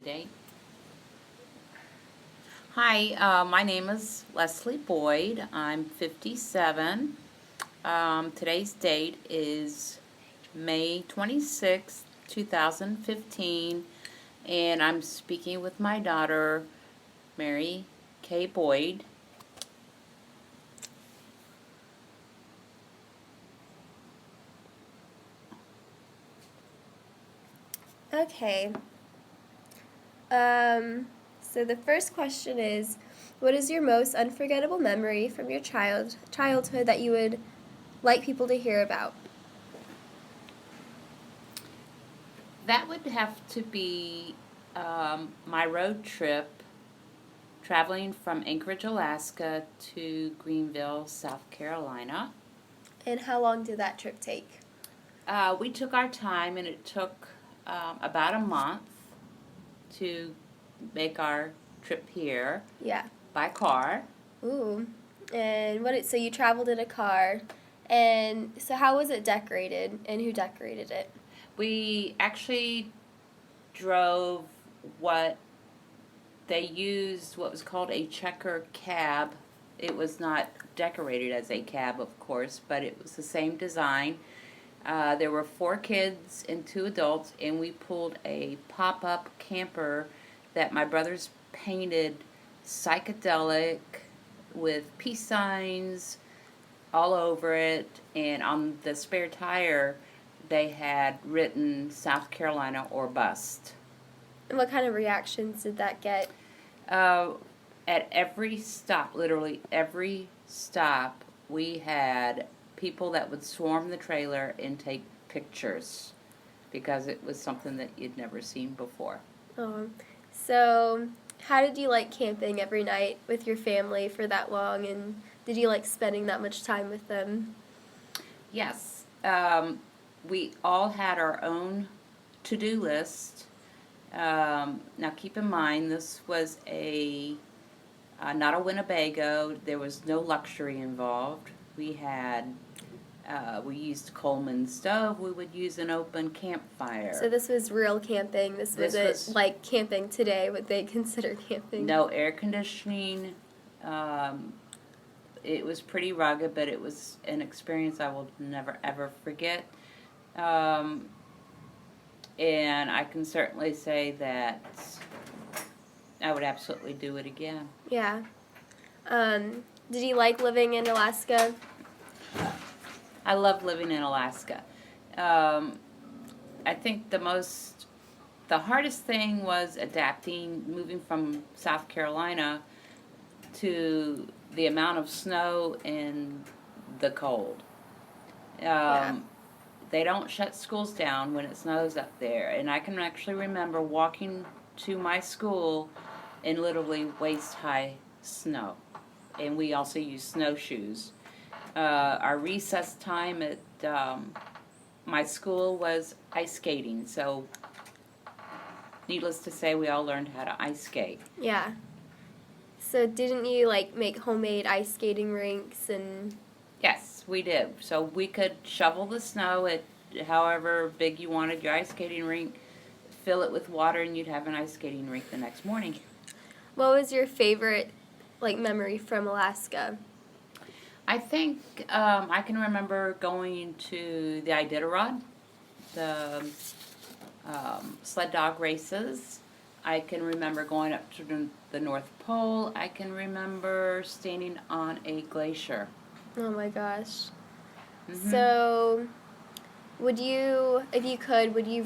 date. Hi, my name is Leslie Boyd. I'm 57. Today's date is May 26th, 2015, and I'm speaking with my daughter, Mary Kay Boyd. Okay. So the first question is, what is your most unforgettable memory from your childhood that you would like people to hear about? That would have to be my road trip traveling from Anchorage, Alaska to Greenville, South Carolina. And how long did that trip take? We took our time, and it took about a month to make our trip here Yeah. by car. Ooh. And so you traveled in a car, and so how was it decorated, and who decorated it? We actually drove what they used, what was called a checker cab. It was not decorated as a cab, of course, but it was the same design. There were 4 kids and 2 adults, and we pulled a pop-up camper that my brothers painted psychedelic with peace signs all over it, and on the spare tire they had written South Carolina or bust. And what kind of reactions did that get? Uh, at every stop, literally every stop, we had people that would swarm the trailer and take pictures because it was something that you'd never seen before. So how did you like camping every night with your family for that long, and did you like spending that much time with them? Yes, we all had our own to-do list. Now keep in mind, this was not a Winnebago. There was no luxury involved. We used Coleman stove. We would use an open campfire. So this was real camping. This wasn't like camping today, what they consider camping. No air conditioning. It was pretty rugged, but it was an experience I will never ever forget. And I can certainly say that I would absolutely do it again. Yeah. Did you like living in Alaska? I love living in Alaska. I think the hardest thing was adapting, moving from South Carolina to the amount of snow and the cold. They don't shut schools down when it snows up there, and I can actually remember walking to my school in literally waist-high snow, and we also use snowshoes. Our recess time at my school was ice skating, so needless to say, we all learned how to ice skate. Yeah. So didn't you like make homemade ice skating rinks and? Yes, we did. So we could shovel the snow at however big you wanted your ice skating rink, fill it with water, and you'd have an ice skating rink the next morning. What was your favorite like memory from Alaska? I think I can remember going to the Iditarod, the sled dog races. I can remember going up to the North Pole. I can remember standing on a glacier. Oh my gosh. Mm-hmm. So, would you, if you could, would you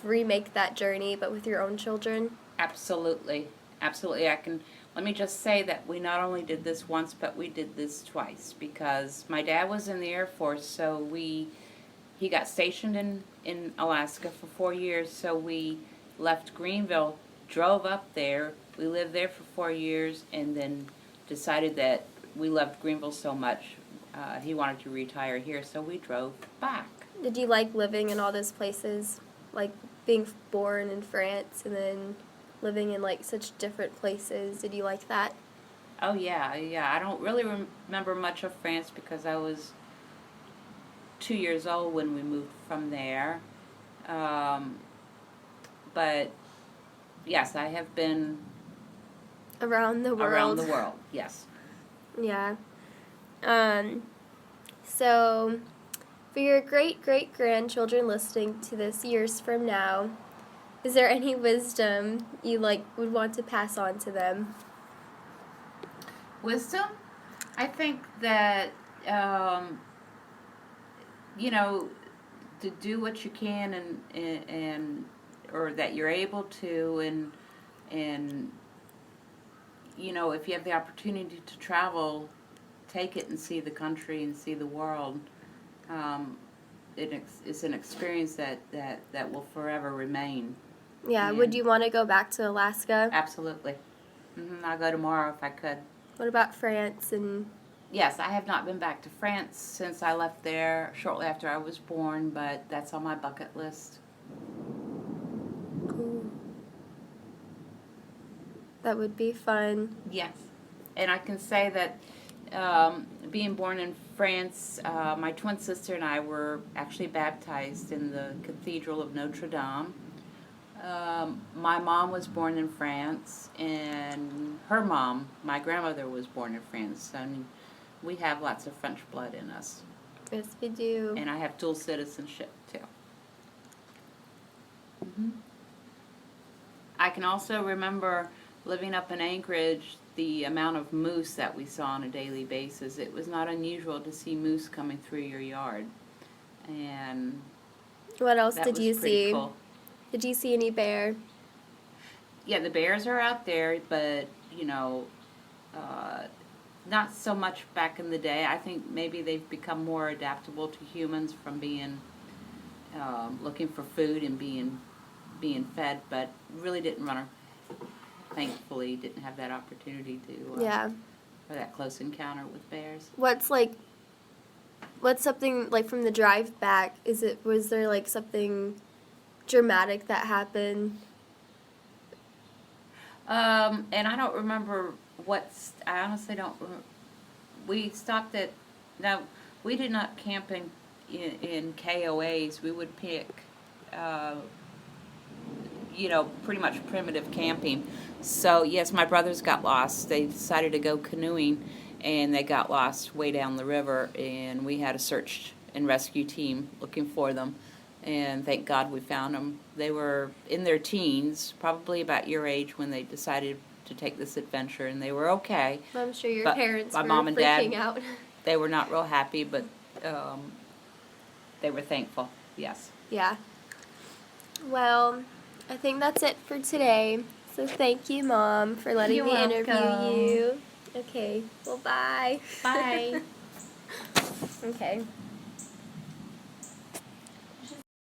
remake that journey but with your own children? Absolutely. Absolutely. Let me just say that we not only did this once, but we did this twice because my dad was in the Air Force, so he got stationed in Alaska for 4 years, so we left Greenville, drove up there. We lived there for 4 years, and then decided that we loved Greenville so much, he wanted to retire here, so we drove back. Did you like living in all those places? Like being born in France and then living in like such different places. Did you like that? Oh yeah, yeah. I don't really remember much of France because I was 2 years old when we moved from there. But Yes, I have been Around the world. around the world. Yes. Yeah. So, for your great-great-grandchildren listening to this years from now, is there any wisdom you would want to pass on to them? Wisdom? I think that, you know, to do what you can and or that you're able to, and you know, if you have the opportunity to travel, take it and see the country and see the world. It's an experience that will forever remain. Yeah, And would you want to go back to Alaska? Absolutely. I'll go tomorrow if I could. What about France and... Yes, I have not been back to France since I left there shortly after I was born, but that's on my bucket list. Cool. That would be fun. Yes. And I can say that being born in France, my twin sister and I were actually baptized in the Cathedral of Notre Dame. My mom was born in France, and her mom, my grandmother, was born in France. And we have lots of French blood in us. Yes, we do. And I have dual citizenship, too. I can also remember living up in Anchorage, the amount of moose that we saw on a daily basis. It was not unusual to see moose coming through your yard. And What else that did was you pretty see? cool. Did you see any bear? Yeah, the bears are out there, but, you know, not so much back in the day. I think maybe they've become more adaptable to humans from being looking for food and being fed, but really didn't run. Thankfully, didn't have that opportunity to Yeah. for that close encounter with bears. What's something from the drive back? Was there something dramatic that happened? And I don't remember I honestly don't remember. We stopped at, no, we did not camp in KOAs. We would pick, you know, pretty much primitive camping. So, yes, my brothers got lost. They decided to go canoeing, and they got lost way down the river, and we had a search and rescue team looking for them. And thank God we found them. They were in their teens, probably about your age when they decided to take this adventure, and they were okay. I'm sure your But parents my were mom and dad, freaking out. They were not real happy, but they were thankful, yes. Yeah. Well, I think that's it for today. So thank you, Mom, for letting You're me interview welcome. you. Okay. Well, bye. Bye. Okay.